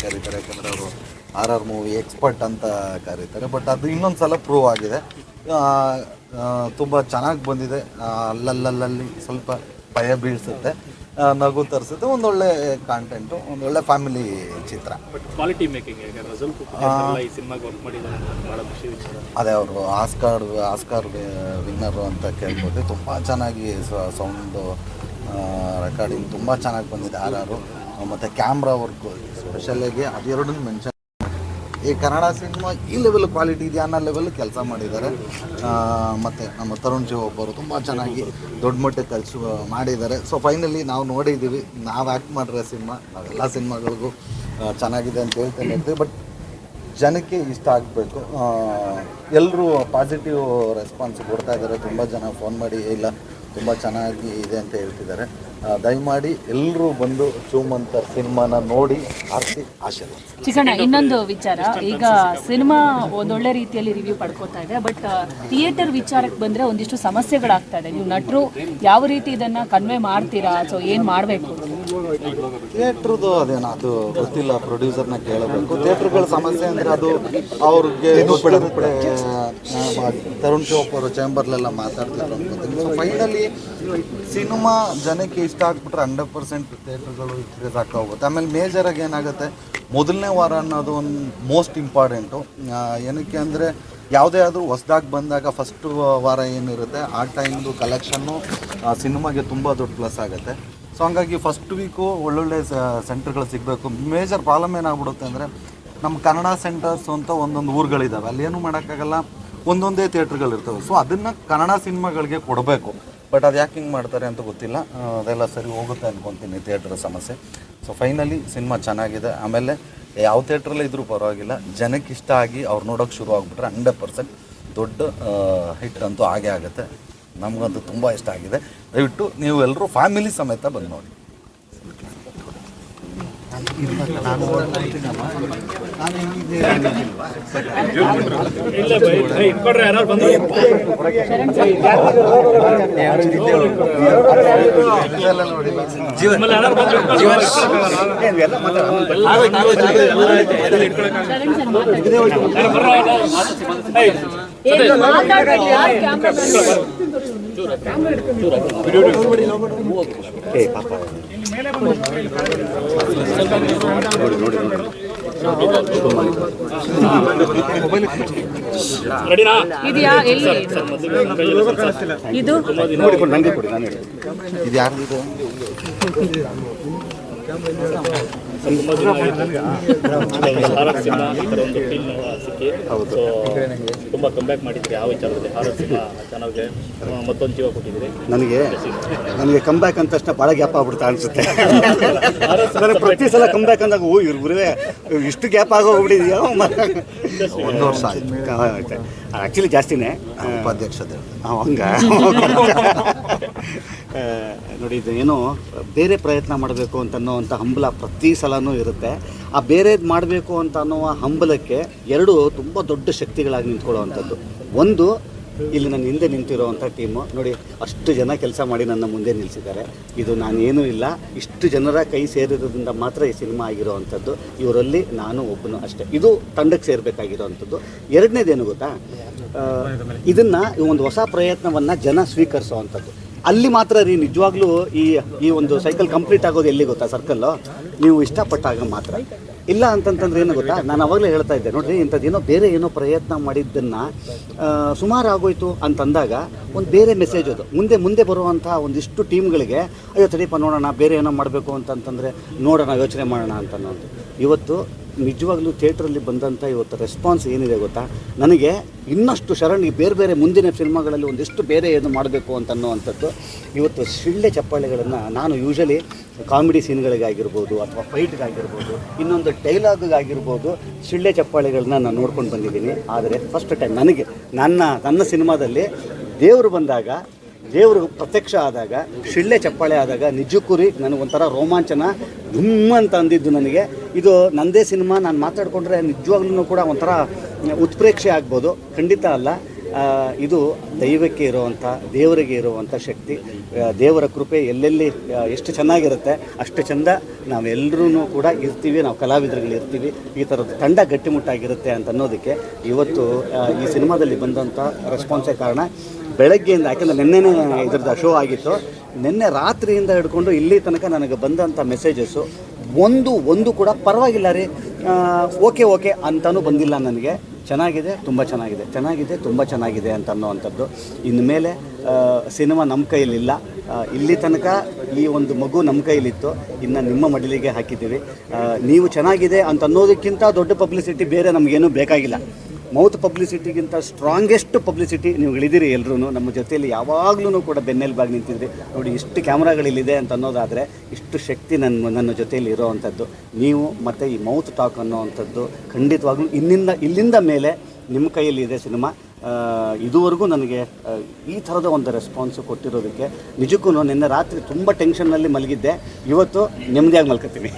ಕರೀತಾರೆ, ಯಾಕಂದರೆ ಅವರು RR ಮೂವಿ ಎಕ್ಸ್ಪರ್ಟ್ ಅಂತ ಕರೀತಾರೆ. ಬಟ್ ಅದು ಇನ್ನೊಂದು ಸಲ ಪ್ರೂವ್ ಆಗಿದೆ. ತುಂಬ ಚೆನ್ನಾಗಿ ಬಂದಿದೆ. ಅಲ್ಲಲ್ಲಿ ಸ್ವಲ್ಪ ಭಯ ಬೀಳಿಸುತ್ತೆ, ನಗು ತರಿಸುತ್ತೆ. ಒಂದೊಳ್ಳೆ ಕಾಂಟೆಂಟು, ಒಂದೊಳ್ಳೆ ಫ್ಯಾಮಿಲಿ ಚಿತ್ರ. ಕ್ವಾಲಿಟಿ ಮೇಕಿಂಗ್ ಈ ಸಿನಿಮಾಗೆ ವರ್ಕ್ ಮಾಡಿದ್ದಾರೆ, ಭಾಳ ಖುಷಿ ವಿಚಾರ. ಅದೇ ಅವರು ಆಸ್ಕಾರ್ ವಿನ್ನರು ಅಂತ ಕೇಳ್ಬೋದು. ತುಂಬ ಚೆನ್ನಾಗಿ ಸೌಂಡು ರೆಕಾರ್ಡಿಂಗ್ ತುಂಬ ಚೆನ್ನಾಗಿ ಬಂದಿದೆ RR. ಮತ್ತು ಕ್ಯಾಮ್ರಾ ವರ್ಕು ಸ್ಪೆಷಲಾಗಿ ಅದೆರಡನ್ನು ಮೆನ್ಷನ್. ಈ ಕನ್ನಡ ಸಿನಿಮಾ ಈ ಲೆವೆಲ್ ಕ್ವಾಲಿಟಿ ಇದೆ ಅನ್ನೋ ಲೆವೆಲ್ ಕೆಲಸ ಮಾಡಿದ್ದಾರೆ. ಮತ್ತು ನಮ್ಮ ತರುಣ್ ಶಿವ ಒಬ್ಬರು ತುಂಬ ಚೆನ್ನಾಗಿ ದೊಡ್ಡ ಮಟ್ಟಕ್ಕೆ ಕೆಲಸ ಮಾಡಿದ್ದಾರೆ. ಸೊ ಫೈನಲಿ ನಾವು ನೋಡಿದ್ದೀವಿ, ನಾವು ಆ್ಯಕ್ಟ್ ಮಾಡಿರೋ ಸಿನಿಮಾ ನಾವೆಲ್ಲ ಸಿನಿಮಾಗಳಿಗೂ ಚೆನ್ನಾಗಿದೆ ಅಂತ ಹೇಳ್ತೇನೆ ಇರ್ತೀವಿ. ಬಟ್ ಜನಕ್ಕೆ ಇಷ್ಟ ಆಗಬೇಕು. ಎಲ್ಲರೂ ಪಾಸಿಟಿವ್ ರೆಸ್ಪಾನ್ಸ್ ಕೊಡ್ತಾ ಇದ್ದಾರೆ. ತುಂಬ ಜನ ಫೋನ್ ಮಾಡಿ ಇಲ್ಲ ತುಂಬ ಚೆನ್ನಾಗಿ ಇದೆ ಅಂತ ಹೇಳ್ತಿದ್ದಾರೆ. ದಯಮಾಡಿ ಎಲ್ಲರೂ ಬಂದು ಚೂಮಂತರ್ ಸಿನಿಮಾನ ನೋಡಿ ಆಶೀರ್ವಾದ. ಚಿಕ್ಕಣ್ಣ, ಇನ್ನೊಂದು ವಿಚಾರ, ಈಗ ಸಿನಿಮಾ ಒಂದೊಳ್ಳೆ ರೀತಿಯಲ್ಲಿ ರಿವ್ಯೂ ಪಡ್ಕೋತಾ ಇದೆ. ಬಟ್ ಥಿಯೇಟರ್ ವಿಚಾರಕ್ಕೆ ಬಂದರೆ ಒಂದಿಷ್ಟು ಸಮಸ್ಯೆಗಳಾಗ್ತಾ ಇದೆ. ನೀವು ನಟರು ಯಾವ ರೀತಿ ಇದನ್ನು ಕನ್ವೆ ಮಾಡ್ತೀರಾ? ಸೊ ಏನು ಮಾಡಬೇಕು? ಥಿಯೇಟ್ರದ್ದು ಅದೇನೋ ಅದು ಗೊತ್ತಿಲ್ಲ, ಪ್ರೊಡ್ಯೂಸರ್ನ ಕೇಳಬೇಕು. ಥಿಯೇಟ್ರ್ಗಳ ಸಮಸ್ಯೆ ಅಂದರೆ ಅದು ಅವ್ರಿಗೆ ತರುಣ್ ಶಿವಪ್ಪ ಅವರು ಚೇಂಬರ್ಲೆಲ್ಲ ಮಾತಾಡ್ತಿದ್ರು ಅನ್ಕೋತೀನಿ. ಸೊ ಫೈನಲಿ ಸಿನಿಮಾ ಜನಕ್ಕೆ ಇಷ್ಟ ಆಗ್ಬಿಟ್ರೆ 100% ಥಿಯೇಟ್ರ್ಗಳು ಇನ್ಕ್ರೀಸ್ ಆಗ್ತಾ ಹೋಗುತ್ತೆ. ಆಮೇಲೆ ಮೇಜರಾಗಿ ಏನಾಗುತ್ತೆ, ಮೊದಲನೇ ವಾರ ಅನ್ನೋದು ಒಂದು ಮೋಸ್ಟ್ ಇಂಪಾರ್ಟೆಂಟು. ಏನಕ್ಕೆ ಅಂದರೆ ಯಾವುದೇ ಆದರೂ ಹೊಸ್ದಾಗಿ ಬಂದಾಗ ಫಸ್ಟು ವಾರ ಏನಿರುತ್ತೆ ಆ ಟೈಮ್ದು ಕಲೆಕ್ಷನ್ನು ಸಿನಿಮಾಗೆ ತುಂಬ ದೊಡ್ಡ ಪ್ಲಸ್ ಆಗುತ್ತೆ. ಸೊ ಹಂಗಾಗಿ ಫಸ್ಟ್ ವೀಕು ಒಳ್ಳೊಳ್ಳೆ ಸೆಂಟರ್ಗಳು ಸಿಗಬೇಕು. ಮೇಜರ್ ಪ್ರಾಬ್ಲಮ್ ಏನಾಗ್ಬಿಡುತ್ತೆ ಅಂದರೆ ನಮ್ಮ ಕನ್ನಡ ಸೆಂಟರ್ಸ್ ಅಂತ ಒಂದೊಂದು ಊರುಗಳಿದ್ದಾವೆ, ಅಲ್ಲೇನು ಮಾಡೋಕ್ಕಾಗಲ್ಲ, ಒಂದೊಂದೇ ಥಿಯೇಟ್ರ್ಗಳಿರ್ತವೆ. ಸೊ ಅದನ್ನು ಕನ್ನಡ ಸಿನಿಮಾಗಳಿಗೆ ಕೊಡಬೇಕು. ಬಟ್ ಅದು ಯಾಕೆ ಹಿಂಗೆ ಮಾಡ್ತಾರೆ ಅಂತ ಗೊತ್ತಿಲ್ಲ. ಅದೆಲ್ಲ ಸರಿ ಹೋಗುತ್ತೆ ಅಂದ್ಕೊತೀನಿ ಥಿಯೇಟ್ರ್ ಸಮಸ್ಯೆ. ಸೊ ಫೈನಲಿ ಸಿನಿಮಾ ಚೆನ್ನಾಗಿದೆ. ಆಮೇಲೆ ಯಾವ ಥಿಯೇಟ್ರಲ್ಲೇ ಇದ್ರೂ ಪರವಾಗಿಲ್ಲ, ಜನಕ್ಕೆ ಇಷ್ಟ ಆಗಿ ಅವ್ರು ನೋಡೋಕ್ಕೆ ಶುರು ಆಗಿಬಿಟ್ರೆ 100% ದೊಡ್ಡ ಹಿಟ್ ಅಂತೂ ಆಗೇ ಆಗುತ್ತೆ. ನಮಗಂತೂ ತುಂಬ ಇಷ್ಟ ಆಗಿದೆ. ದಯವಿಟ್ಟು ನೀವು ಎಲ್ಲರೂ ಫ್ಯಾಮಿಲಿ ಸಮೇತ ಬಂದು ನೋಡಿ. ಇದೆಯಾ? ಎಲ್ಲಿ ಇದು? ಇದು ಯಾರ್ದಿದೆ? ತುಂಬ ಕಂಬ್ಯಾಕ್ ಮಾಡಿದ್ರಿ ಆ ವಿಚಾರದಲ್ಲಿ. ಹಾರರ್ ಸಿನಿಮಾ ಚೆನ್ನಾಗಿ ಮತ್ತೊಂದು ಜೀವ ಕೊಟ್ಟಿದ್ದೀರಿ. ನನಗೆ ಕಂಬ್ಯಾಕ್ ಅಂತ ತಕ್ಷಣ ಭಾಳ ಗ್ಯಾಪ್ ಆಗ್ಬಿಡ್ತಾ ಅನಿಸುತ್ತೆ. ನನಗೆ ಪ್ರತಿ ಸಲ ಕಂಬ್ಯಾಕ್ ಅಂದಾಗ ಇವ್ರು ಗುರುವೇ ಇಷ್ಟು ಗ್ಯಾಪ್ ಆಗೋಗ್ಬಿಟ್ಟಿದೆಯೋ. 1 ವರ್ಷ ಆಯ್ತು. ಆ್ಯಕ್ಚುಲಿ ಜಾಸ್ತಿನೇ ಉಪಾಧ್ಯಕ್ಷತೆ. ಹಂಗ ನೋಡಿ, ಇದು ಏನೋ ಬೇರೆ ಪ್ರಯತ್ನ ಮಾಡಬೇಕು ಅಂತನ್ನುವಂಥ ಹಂಬಲ ಪ್ರತಿ ಸಲನೂ ಇರುತ್ತೆ. ಆ ಬೇರೆದು ಮಾಡಬೇಕು ಅಂತ ಅನ್ನುವ ಹಂಬಲಕ್ಕೆ ಎರಡು ತುಂಬ ದೊಡ್ಡ ಶಕ್ತಿಗಳಾಗಿ ನಿಂತ್ಕೊಳ್ಳುವಂಥದ್ದು. ಒಂದು, ಇಲ್ಲಿ ನನ್ನ ಹಿಂದೆ ನಿಂತಿರೋವಂಥ ಟೀಮು ನೋಡಿ, ಅಷ್ಟು ಜನ ಕೆಲಸ ಮಾಡಿ ನನ್ನ ಮುಂದೆ ನಿಲ್ಲಿಸಿದ್ದಾರೆ. ಇದು ನಾನೇನೂ ಇಲ್ಲ, ಇಷ್ಟು ಜನರ ಕೈ ಸೇರಿರೋದ್ರಿಂದ ಮಾತ್ರ ಈ ಸಿನಿಮಾ ಆಗಿರೋವಂಥದ್ದು. ಇವರಲ್ಲಿ ನಾನು ಒಬ್ಬನು ಅಷ್ಟೇ. ಇದು ತಂಡಕ್ಕೆ ಸೇರಬೇಕಾಗಿರೋವಂಥದ್ದು. ಎರಡನೇದೇನು ಗೊತ್ತಾ, ಇದನ್ನು ಒಂದು ಹೊಸ ಪ್ರಯತ್ನವನ್ನು ಜನ ಸ್ವೀಕರಿಸೋವಂಥದ್ದು. ಅಲ್ಲಿ ಮಾತ್ರ ರೀ ನಿಜವಾಗ್ಲೂ ಈ ಒಂದು ಸೈಕಲ್ ಕಂಪ್ಲೀಟ್ ಆಗೋದು ಎಲ್ಲಿ ಗೊತ್ತಾ, ಸರ್ಕಲ್ಲು ನೀವು ಇಷ್ಟಪಟ್ಟಾಗ ಮಾತ್ರ. ಇಲ್ಲ ಅಂತಂತಂದ್ರೆ ಏನು ಗೊತ್ತಾ, ನಾನು ಅವಾಗಲೇ ಹೇಳ್ತಾ ಇದ್ದೆ ನೋಡಿರಿ, ಇಂಥದ್ದೇನೋ ಬೇರೆ ಏನೋ ಪ್ರಯತ್ನ ಮಾಡಿದ್ದನ್ನು ಸುಮಾರು ಆಗೋಯ್ತು ಅಂತಂದಾಗ ಒಂದು ಬೇರೆ ಮೆಸೇಜ್ ಅದು ಮುಂದೆ ಬರುವಂಥ ಒಂದಿಷ್ಟು ಟೀಮ್ಗಳಿಗೆ, ಅಯ್ಯೋ ತಡೀಪ ನೋಡೋಣ ಬೇರೆ ಏನೋ ಮಾಡಬೇಕು ಅಂತಂತಂದರೆ ನೋಡೋಣ ಯೋಚನೆ ಮಾಡೋಣ ಅಂತನ್ನೋದು. ಇವತ್ತು ನಿಜವಾಗ್ಲೂ ಥಿಯೇಟ್ರಲ್ಲಿ ಬಂದಂಥ ಇವತ್ತು ರೆಸ್ಪಾನ್ಸ್ ಏನಿದೆ ಗೊತ್ತಾ, ನನಗೆ ಇನ್ನಷ್ಟು ಬೇರೆ ಬೇರೆ ಮುಂದಿನ ಸಿನಿಮಾಗಳಲ್ಲಿ ಒಂದಿಷ್ಟು ಬೇರೆ ಏನು ಮಾಡಬೇಕು ಅಂತನ್ನುವಂಥದ್ದು. ಇವತ್ತು ಶಿಳ್ಳೆ ಚಪ್ಪಾಳೆಗಳನ್ನು ನಾನು ಯೂಶಲಿ ಕಾಮಿಡಿ ಸೀನ್ಗಳಿಗಾಗಿರ್ಬೋದು ಅಥವಾ ಫೈಟ್ಗಾಗಿರ್ಬೋದು ಇನ್ನೊಂದು ಡೈಲಾಗ್ಗಾಗಿರ್ಬೋದು ಶಿಳ್ಳೆ ಚಪ್ಪಾಳೆಗಳನ್ನ ನಾನು ನೋಡ್ಕೊಂಡು ಬಂದಿದ್ದೀನಿ. ಆದರೆ ಫಸ್ಟ್ ಟೈಮ್ ನನಗೆ ನನ್ನ ಸಿನಿಮಾದಲ್ಲಿ ದೇವರು ಬಂದಾಗ, ದೇವರು ಪ್ರತ್ಯಕ್ಷ ಆದಾಗ, ಶಿಳ್ಳೆ ಚಪ್ಪಾಳೆ ಆದಾಗ ನಿಜಕ್ಕೂ ರೀ ನನಗೊಂಥರ ರೋಮಾಂಚನ ಅಂತ ಅಂದಿದ್ದು ನನಗೆ. ಇದು ನನ್ನದೇ ಸಿನಿಮಾ, ನಾನು ಮಾತಾಡಿಕೊಂಡ್ರೆ ನಿಜವಾಗ್ಲೂ ಕೂಡ ಒಂಥರ ಉತ್ಪ್ರೇಕ್ಷೆ ಆಗ್ಬೋದು, ಖಂಡಿತ ಅಲ್ಲ. ಇದು ದೈವಕ್ಕೆ ಇರುವಂಥ, ದೇವರಿಗೆ ಇರುವಂಥ ಶಕ್ತಿ. ದೇವರ ಕೃಪೆ ಎಲ್ಲೆಲ್ಲಿ ಎಷ್ಟು ಚೆನ್ನಾಗಿರುತ್ತೆ ಅಷ್ಟು ಚೆಂದ ನಾವೆಲ್ಲರೂ ಕೂಡ ಇರ್ತೀವಿ, ನಾವು ಕಲಾವಿದರುಗಳು ಇರ್ತೀವಿ. ಈ ಥರದ ತಂಡ ಗಟ್ಟಿಮುಟ್ಟಾಗಿರುತ್ತೆ ಅಂತ ಅನ್ನೋದಕ್ಕೆ ಇವತ್ತು ಈ ಸಿನಿಮಾದಲ್ಲಿ ಬಂದಂಥ ರೆಸ್ಪಾನ್ಸೇ ಕಾರಣ. ಬೆಳಗ್ಗೆಯಿಂದ, ಯಾಕೆಂದರೆ ನಿನ್ನೆನೇ ಇದ್ರದ್ದು ಶೋ ಆಗಿತ್ತು, ನಿನ್ನೆ ರಾತ್ರಿಯಿಂದ ಹಿಡ್ಕೊಂಡು ಇಲ್ಲಿ ತನಕ ನನಗೆ ಬಂದಂಥ ಮೆಸೇಜಸ್ಸು ಒಂದು ಕೂಡ ಪರವಾಗಿಲ್ಲ ರೀ, ಓಕೆ ಅಂತಲೂ ಬಂದಿಲ್ಲ ನನಗೆ. ಚೆನ್ನಾಗಿದೆ, ತುಂಬ ಚೆನ್ನಾಗಿದೆ, ತುಂಬ ಚೆನ್ನಾಗಿದೆ ಅಂತ ಅನ್ನೋವಂಥದ್ದು. ಇನ್ಮೇಲೆ ಸಿನಿಮಾ ನಮ್ಮ ಕೈಯಲ್ಲಿಲ್ಲ, ಇಲ್ಲಿ ತನಕ ಈ ಒಂದು ಮಗು ನಮ್ಮ ಕೈಲಿತ್ತು, ಇನ್ನು ನಿಮ್ಮ ಮಡಿಲಿಗೆ ಹಾಕಿದ್ದೀವಿ. ನೀವು ಚೆನ್ನಾಗಿದೆ ಅಂತ ಅನ್ನೋದಕ್ಕಿಂತ ದೊಡ್ಡ ಪಬ್ಲಿಸಿಟಿ ಬೇರೆ ನಮಗೇನೂ ಬೇಕಾಗಿಲ್ಲ. ಮೌತ್ ಪಬ್ಲಿಸಿಟಿಗಿಂತ ಸ್ಟ್ರಾಂಗೆಸ್ಟ್ ಪಬ್ಲಿಸಿಟಿ ನೀವು ಇಳಿದಿರಿ ಎಲ್ಲರೂ. ನಮ್ಮ ಜೊತೆಯಲ್ಲಿ ಯಾವಾಗಲೂ ಕೂಡ ಬೆನ್ನೆಲುಬಾಗಿ ನಿಂತಿದ್ರಿ. ನೋಡಿ, ಇಷ್ಟು ಕ್ಯಾಮ್ರಾಗಳಿಲ್ಲಿದೆ ಅಂತ ಅನ್ನೋದಾದರೆ ಇಷ್ಟು ಶಕ್ತಿ ನನ್ನ ಜೊತೆಯಲ್ಲಿ ಇರೋವಂಥದ್ದು ನೀವು. ಮತ್ತು ಈ ಮೌತ್ ಟಾಕ್ ಅನ್ನೋವಂಥದ್ದು ಖಂಡಿತವಾಗ್ಲೂ ಇಲ್ಲಿಂದ ಮೇಲೆ ನಿಮ್ಮ ಕೈಯಲ್ಲಿ ಇದೆ ಸಿನಿಮಾ. ಇದುವರೆಗೂ ನನಗೆ ಈ ಥರದ ಒಂದು ರೆಸ್ಪಾನ್ಸು ಕೊಟ್ಟಿರೋದಕ್ಕೆ ನಿಜಕ್ಕೂ ನಿನ್ನೆ ರಾತ್ರಿ ತುಂಬ ಟೆನ್ಷನ್ನಲ್ಲಿ ಮಲಗಿದ್ದೆ, ಇವತ್ತು ನೆಮ್ಮದಿಯಾಗಿ ಮಲ್ಕೊತೀನಿ.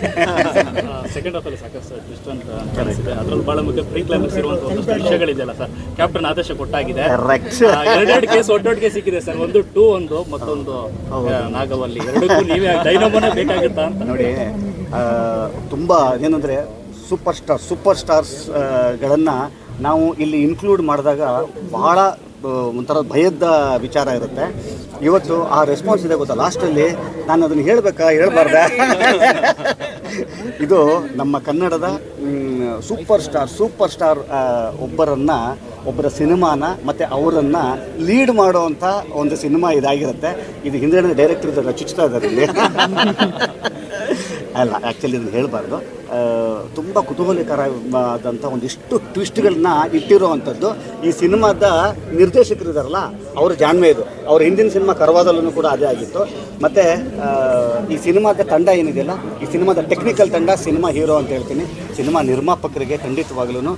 ಸೆಕೆಂಡ್ ಹಾಫಲ್ಲಿ ಸಾಕಷ್ಟು ಟ್ವಿಸ್ಟ್ ಅಂತ ಅನಿಸಿದೆ. ಅದರಲ್ಲಿ ಭಾಳ ಮುಖ್ಯ ಪ್ರೀ ಕ್ಲೈಮ್ಯಾಕ್ಸ್ ಇರುವಂಥ ಒಂದಷ್ಟು ವಿಷಯಗಳಿದೆಯಲ್ಲ ಸರ್, ಕ್ಯಾಪ್ಟನ್ ಆದೇಶ ಕೊಟ್ಟಾಗಿದೆ. ಎರಡೆರಡು ಕೇಸ್ ಒಟ್ಟೊಟ್ಟಿಗೆ ಸಿಕ್ಕಿದೆ ಸರ್, ಒಂದು 2 ಒಂದು ಮತ್ತೊಂದು ನಾಗವಲ್ಲಿ, ಎರಡಕ್ಕೂ ನೀವೇ ಡೈನಮೋನೇ ಬೇಕಾಗುತ್ತಾ ಅಂತ. ನೋಡಿ, ತುಂಬ ಏನಂದರೆ ಸೂಪರ್ ಸ್ಟಾರ್ಸ್ಗಳನ್ನು ನಾವು ಇಲ್ಲಿ ಇನ್ಕ್ಲೂಡ್ ಮಾಡಿದಾಗ ಬಹಳ ಒಂಥರ ಭಯದ ವಿಚಾರ ಇರುತ್ತೆ. ಇವತ್ತು ಆ ರೆಸ್ಪಾನ್ಸ್ ಇದೆ ಗೊತ್ತಾ, ಲಾಸ್ಟಲ್ಲಿ ನಾನು ಅದನ್ನು ಹೇಳ್ಬಾರ್ದ ಇದು ನಮ್ಮ ಕನ್ನಡದ ಸೂಪರ್ ಸ್ಟಾರ್ ಒಬ್ಬರ ಸಿನಿಮಾನ ಮತ್ತು ಅವರನ್ನು ಲೀಡ್ ಮಾಡುವಂಥ ಒಂದು ಸಿನಿಮಾ ಇದಾಗಿರುತ್ತೆ. ಇದು ಹಿಂದೆ ಡೈರೆಕ್ಟರ್ ಇದ್ದಾರೆ, ಚುಚ್ತಾ ಇದ್ದಾರೆ ಇಲ್ಲಿ. ಅಲ್ಲ, ಆ್ಯಕ್ಚುಲಿ ಇದನ್ನು ಹೇಳಬಾರ್ದು. ತುಂಬ ಕುತೂಹಲಕರವಾದಂಥ ಒಂದಿಷ್ಟು ಟ್ವಿಸ್ಟ್ಗಳನ್ನ ಇಟ್ಟಿರುವಂಥದ್ದು ಈ ಸಿನಿಮಾದ ನಿರ್ದೇಶಕರಿದ್ದಾರಲ್ಲ, ಅವರ ಜಾಣ್ಮೆ ಇದು. ಅವ್ರ ಹಿಂದಿನ ಸಿನಿಮಾ ಕರವಾದಲ್ಲೂ ಕೂಡ ಅದೇ ಆಗಿತ್ತು. ಮತ್ತು ಈ ಸಿನಿಮಾದ ತಂಡ ಏನಿದೆಯಲ್ಲ, ಈ ಸಿನಿಮಾದ ಟೆಕ್ನಿಕಲ್ ತಂಡ, ಸಿನಿಮಾ ಹೀರೋ ಅಂತ ಹೇಳ್ತೀನಿ. ಸಿನಿಮಾ ನಿರ್ಮಾಪಕರಿಗೆ ಖಂಡಿತವಾಗ್ಲೂ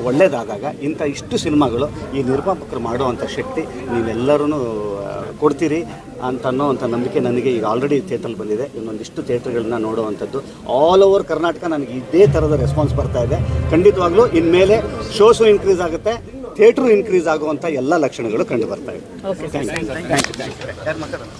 ಒಳ್ಳೆಯದಾದಾಗ ಇಷ್ಟು ಸಿನಿಮಾಗಳು ಈ ನಿರ್ಮಾಪಕರು ಮಾಡುವಂಥ ಶಕ್ತಿ ನೀವೆಲ್ಲರೂ ಕೊಡ್ತೀರಿ ಅಂತ ಅನ್ನೋವಂಥ ನಂಬಿಕೆ ನನಗೆ ಈಗ ಆಲ್ರೆಡಿ ಥಿಯೇಟ್ರಲ್ಲಿ ಬಂದಿದೆ. ಇನ್ನೊಂದಿಷ್ಟು ಥಿಯೇಟ್ರ್ಗಳನ್ನ ನೋಡುವಂಥದ್ದು ಆಲ್ ಓವರ್ ಕರ್ನಾಟಕ ನನಗೆ ಇದೇ ಥರದ ರೆಸ್ಪಾನ್ಸ್ ಬರ್ತಾ ಇದೆ. ಖಂಡಿತವಾಗ್ಲೂ ಇನ್ಮೇಲೆ ಶೋಸು ಇನ್ಕ್ರೀಸ್ ಆಗುತ್ತೆ, ಥಿಯೇಟ್ರು ಇನ್ಕ್ರೀಸ್ ಆಗುವಂಥ ಎಲ್ಲ ಲಕ್ಷಣಗಳು ಕಂಡು ಬರ್ತಾ ಇದೆ. Thank you.